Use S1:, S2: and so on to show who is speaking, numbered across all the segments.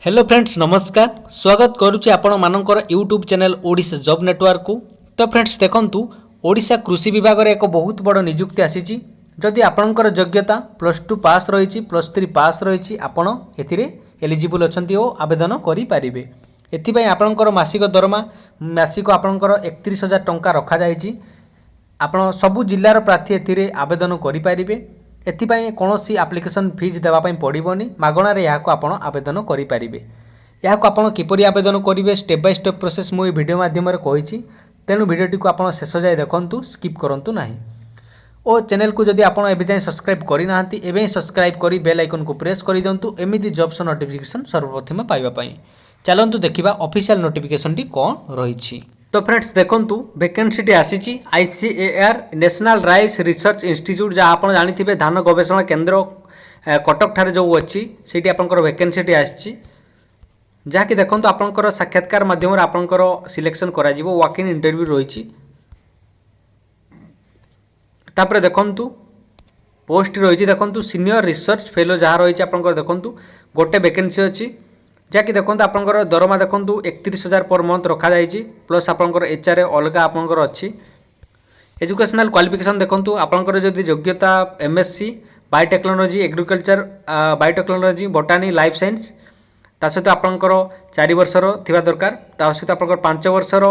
S1: Hello friends नमस्कार स्वागत करुच्ची आपण मानकर YouTube channel Odisha job network को। तो फ्रेंड्स देखंतु ओडिशा कृषि विभाग रे एक बहुत बड़ नियुक्ति आसीची। जदि आपणकर योग्यता +2 पास रही +3 पास रही आपण एथिरे एलिजिबल अछंती ओ आवेदन करि पारिबे। एथिपई आपणकर मासिक दरमा मासिक आपणकर 31,000 टंका रखा जायछि। आपण सबु जिल्लार प्रार्थी एथिरे आवेदन करि पारिबे। एथिपाई कौनसी एप्लिकेशन फीस देवाई पड़ोनी मागणार यहाँ आपण आवेदन करेंगे। यहाँ आपण किपरि आवेदन करेंगे स्टेप बाय स्टेप प्रोसेस मुझे वीडियो माध्यम कही तेणु वीडियोटी को आप शेष जाए देखूँ स्किप करूँ ना। और चैनल को जदि आप एवं सब्सक्राइब करना एवं सब्सक्राइब कर बेल आइकन को प्रेस कर दिंतु एमती जॉब्स नोटिफिकेशन सर्वप्रथम पाइबापी। चलतु देखा ऑफिशियल नोटिफिकेशन टी कौन रही। तो फ्रेंड्स देखंतु वैकेंसी टी आसीची ICAR national rice research institute जहाँ आप जानी धान गवेषणा केन्द्र कटक ठारे जो अच्छी से आपंकर वैकेंसी टी आसी जहाँकि देखंतु आपंकर साक्षात्कार माध्यम आपंकर सिलेक्शन करा जिवो वॉक इन इंटरव्यू रही। तापर देखंतु पोस्ट रही देखंतु सीनियर रिसर्च फेलो जहाँ रही आपंकर देखंतु गोटे वैकेंसी अच्छी जहाँकि देखो आपंकर दरमा देखो 31,000 पर मंथ रखा जाइए प्लस आपंकर HR अलग आपंकर अच्छी। एजुकेशनल क्वालिफिकेशन देखो आपंकर जदि योग्यता MSc biotechnology agriculture biotechnology बोटानी life science ता सहित आपंकर 4 वर्षर थिबा दरकार ता सहित आपंकर 5 वर्षर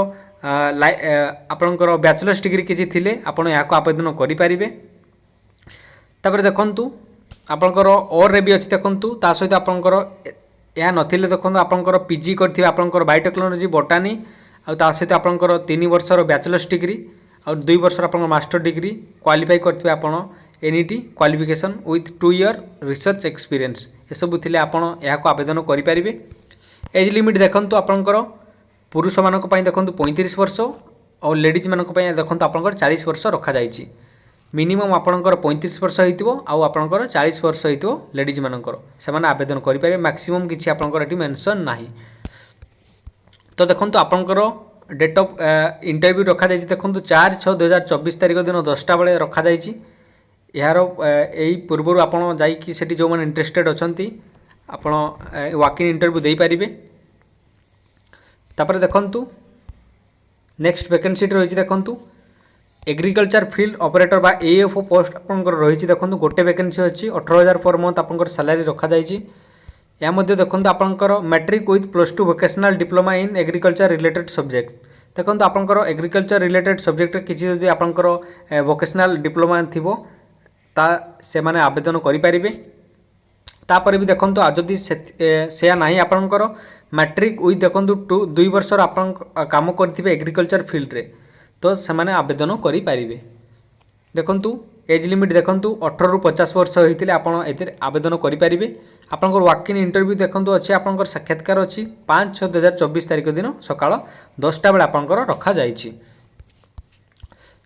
S1: आपंकर बैचलर्स डिग्री किसी थिले आपण यहाँ आवेदन करि पारिबे। तापर देखंतु आपंकर और रे भी अछि देखंतु ता सहित आपंकर यह नथिले देखो आपंकर PG करथिबे आपंकर बायोटेक्नोलॉजी बोटानी आ ता सहित आपंकर 3 वर्षर बैचलर्स डिग्री और 2 वर्षर आपंकर मास्टर डिग्री क्वालिफाई करथिबे आपण NET qualification with 2 year research experience ए सब थिले आपण यहाँ आवेदन करि पारिबे। एज लिमिट देखंतु आपंकर पुरुष मानक पई देखंतु 35 वर्ष और लेडीज मानक पई देखंतु आपंकर 40 वर्ष रखा जाइछि। मिनिमम आपंकर 35 वर्ष होइतिबो आउ आपंकर 40 वर्ष होइतिबो लेडीज मानकर से माने आवेदन करि पारे। मैक्सिमम किछि आपंकर एटी मेंशन नाही। तो देखंतु आपंकर डेट ऑफ इंटरव्यू रखा जाइछि देखंतु 4/6/2024 तारिख दिन 10टा बेले रखा जाइछि। यार एई पूर्वरु आपण जाई कि सेठी जो माने इंटरेस्टेड अछंती आपण वॉक इन इंटरव्यू देई पारिबे। तापर देखंतु नेक्स्ट वैकेंसी रही देखंतु एग्रीकल्चर फील्ड ऑपरेटर बा AFO पोस्ट आपंकर रही देखो गोटे वैकेंसी अच्छी 18,000 पर मंथ आपंकर सैलरी रखा जाइए। या मध्य देखो आपंकर matric with +2 vocational diploma in agriculture related subject देखो आपंकर एग्रीकल्चर रिलेटेड सब्जेक्ट किसी जदि आपंकर वोकेशनल डिप्लोमा थिबो ता से माने आवेदन करि पारिबे। तापर भी देखो जदि से नाही आपंकर मैट्रिक विथ देखो 2 वर्षर आपन काम करथिबे एग्रीकल्चर फील्ड रे तो से माने आवेदन करि पारिबे। देखंतु एज लिमिट देखंतु 18 रु 50 वर्ष होइतिले आपण एथिरे आवेदन करि पारिबे। आपनकर वॉक इन इंटरव्यू देखंतु अछि आपनकर साक्षात्कार अछि 5/6/2024 तारिख दिन सकाळ 10टा बेला आपनकर रखा जाइछि।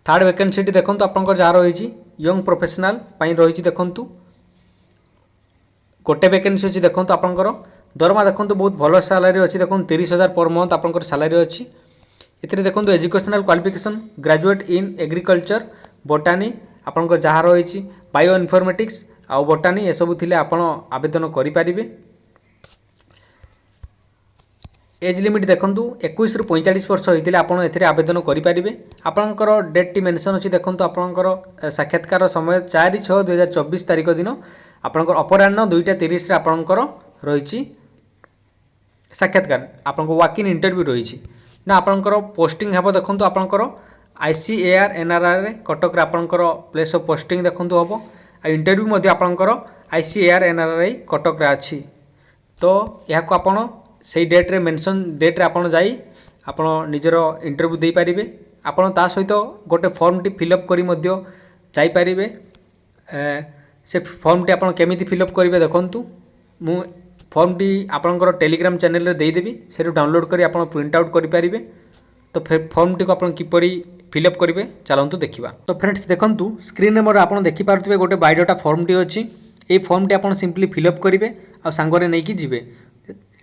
S1: थर्ड वैकेंसी देखंतु आपनकर जा रहिछि यंग प्रोफेशनल पई रहिछि देखंतु गोटे वैकेंसी अछि देखंतु आपनकर दरमा देखंतु बहुत भलो सैलरी अछि देखंतु 30,000 पर मंथ आपनकर सैलरी अछि। इतने देखो educational qualification graduate in agriculture बोटानी आपंकर जहाँ रही बायो इनफॉर्मेटिक्स आउ बोटानी ये सब थिले आपण आवेदन करि पारिबे। एज लिमिट देखंतु 21 रु 45 वर्ष होइतिले आपण एथिरे आवेदन करि पारिबे। आपनकर डेट टी मेंशन अछि देखंतु आपनकर साक्षात्कार समय 4/6/2024 तारिख दिन आपनकर अपराह्न 2:30 रे आपनकर रहिछि साक्षात्कार आपनकर वॉक इन इंटरव्यू रहिछि ना आपंकर पोस्टिंग हे देखो आपंकर ICAR NRR कटक रे आपंकर प्लेस ऑफ पोस्टिंग देखो हम आ इंटरव्यू मध्य आपंकर ICAR NRI कटक रे अछि। तो यहाँ आपण से डेट रे मेंशन डेट रे आपण जाई आपण निजर इंटरव्यू दे पारिबे। आपण ता सहित गोटे फॉर्म टी फिलअप करी मध्य जाई पारिबे। से फॉर्म टी आपण केमिति फिलअप करिवे देखंतु मु फॉर्म टी आपंकर टेलीग्राम चैनल रे देदेवी से डाउनलोड करी आपण प्रिंट आउट करि पारिबे। तो फॉर्म टी को आपण किपरि फिलअप करिवे चलंतु देखिबा। तो फ्रेंड्स देखंतु स्क्रीन रे मोर आपण देखि पारुथिबे गोटे बायोडाटा फॉर्म टी अछि। ए फॉर्म टी आपण सिंपली फिलअप करिवे आ सांगरे नै कि जिवे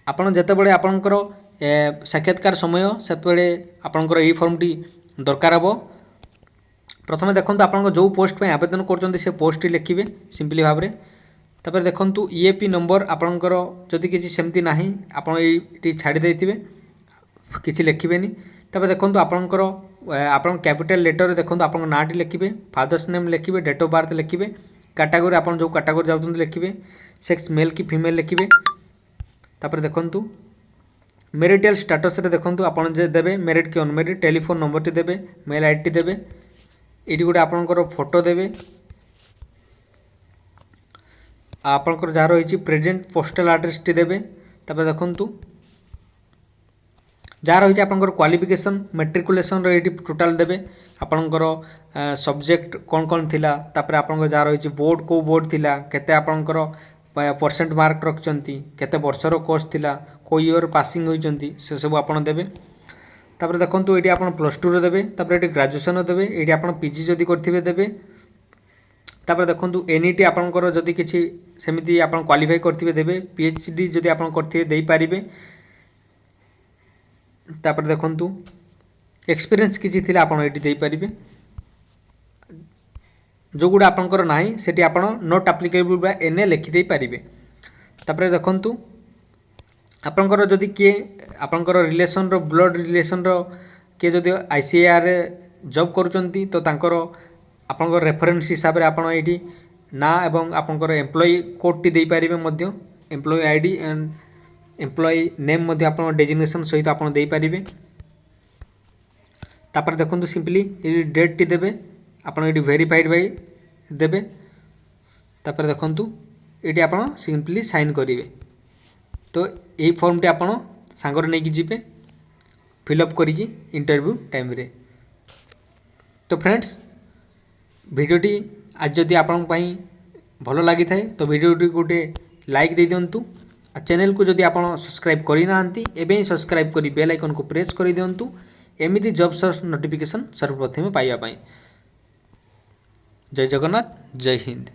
S1: आपण जते बेले आपनकर साक्षात्कार समय से बेले आपनकर ए फॉर्म टी दरकार हबो। प्रथमे देखंतु आपन जो पोस्ट पे आवेदन करचोंदी से पोस्ट टी लिखिबे सिंपली भाबरे तापर देखंतु ईएपी नंबर आपणकर जदि किसी सेमती नाही आपण ये छाड़ी देथिबे किसी लिखिबेनी। तापर देखंतु आपणकर आपण कैपिटल लेटर देखंतु आपण नाटी लिखिबे, फादर्स नेम लिखिबे, डेट ऑफ बर्थ लिखिबे, कैटेगरी आपण जो कैटेगरी जाउछन लिखिबे, सेक्स मेल की फीमेल लिखिबे। तापर देखंतु मेरिटल स्टेटस रे देखंतु आपण जे देबे मेरिट की अनमेरिट, टेलीफोन नंबर टी देबे, मेल आईडी टी देबे, एटी गोटे आपणकर फोटो देबे, आपणकर जहाँ रही प्रेजेंट पोस्टल एड्रेस टी देबे। तापर देखंतु जहाँ रही आपंकर क्वालिफिकेशन मेट्रिकुलेसन ये टोटाल देबे, आपंकर सब्जेक्ट कौन कौन थिला, तापर आपंकर जहाँ रही बोर्ड को बोर्ड थिला, केते आपंकर परसेंट मार्क रखचंती, केते वर्षर कोर्स थिला, को ईयर पासिंग होइचंती से सब आपन देबे। तापर देखंतु एटी आपन +2 रे देबे, तापर एटी ग्रेजुएशन देबे, एटी आपन पीजी जदि करथिबे देबे। तापर देखंतु एनईटी आपनकर जदि किछि सेमिति आपन क्वालिफाई करथिबे देबे, पीएचडी जदि आपन करथिबे देई पारिबे। तापर देखंतु एक्सपीरियंस किछि थिला आपन एटी देई पारिबे, जो गुडा आपनकर नाही सेटी आपन नॉट एप्लीकेबल बा एनए लिखि देई पारिबे। तापर देखंतु आपनकर जदि के आपनकर रिलेशन रो ब्लड रिलेशन रो के जदि आईसीएआर रे जॉब करूचंती तो तांकर आपनकर रेफरेंस हिसाब रे आपन एटी ना एवं आपनकर एम्प्लॉय कोड टी देई पारिबे मध्य, employee ID and employee name मध्य आपन डेजिग्नेशन सहित आपन देई पारिबे। तापर देखंतु सिंपली ये डेट टी देबे, आपन एटी वेरीफाइड बाय देबे। तापर देखंतु एटी आपन सिंपली साइन करिवे। तो यही फॉर्म टी आपन सांगर नहीं जीवे फिलअप करिकी इंटरव्यू टाइम रे। तो फ्रेंड्स वीडियोटी आज जदि आपन पई भलो लागि थाए तो वीडियोटी गोटे लाइक दे दियंतु। चैनल को जदि आपन सब्सक्राइब करि नांती एबे ही सब्सक्राइब करी बेल आइकन को प्रेस करि दियंतु, एमिति जॉब सर्च नोटिफिकेशन सर्वप्रथम पाइबा पई। जय जगन्नाथ, जय हिंद।